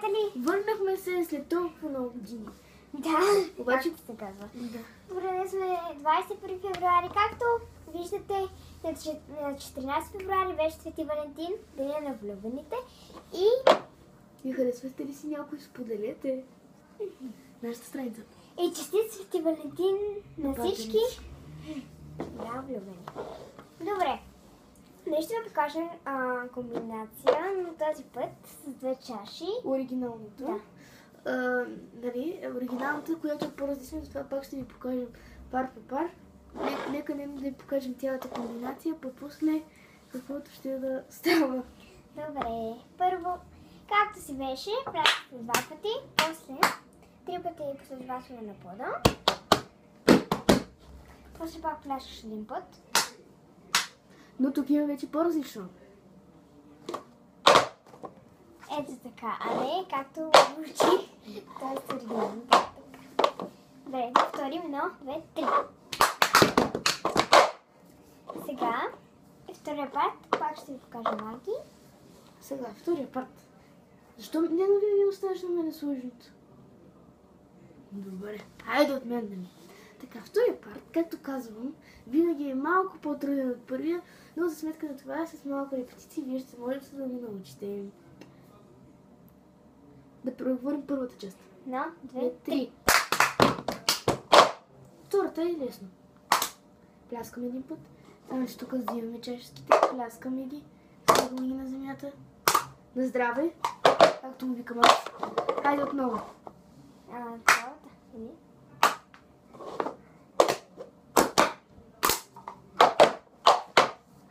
приятели! Върнахме се след толкова много години. Да, Обаче както се казва. Да. Добре, днес сме 21 февруари. Както виждате, на 14 февруари беше Свети Валентин, деня на влюбените. И Ви харесвате ли си някой? Споделете нашата страница. И честит Свети Валентин на всички. Да, влюбени. Добре. Днес ще ви покажем комбинация, но този път с две чаши. Оригиналното. Да. Оригиналната, която е по-различна, затова пак ще ви покажем пар по пар. Нека не да ви покажем цялата комбинация, по-после каквото ще да става. Добре. Първо, както си беше, пляскате два пъти, после 3 пъти последователно на пода. После пак пляскаш един път. Но тук има вече по-различно. Ето така, а не както звучи. Тоест оригинално. Добре, да повторим 1, 2, 3. Сега, втория път, пак ще ви покажа малки. Сега, втория път. Защо не ви оставиш на мене сложното? Добре, хайде отменем. Така, втория парт, както казвам, винаги е малко по-труден от първия, но за сметка на това с малко репетиции вие ще можете да го научите. Да преговорим първата част. 1, 2, 3. Втората е лесно. Пляскаме един път. Само че тук взимаме чашеските, пляскаме ги, слагаме ги на земята. На здраве, както му викам аз. Хайде отново. Цялата.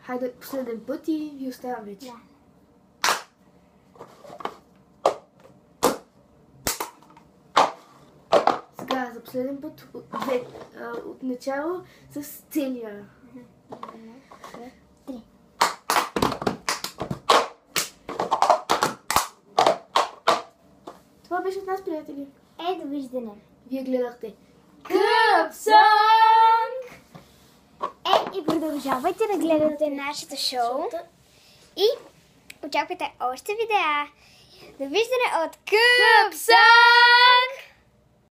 Хайде последен път и ви оставям вече. Да. Сега за последен път от начало с целия. 1, 2, 3. Това беше от нас, приятели. Довиждане. Вие гледахте Къпсонг! И продължавайте да гледате нашето шоу. И очаквайте още видеа. Довиждане от Къпсонг!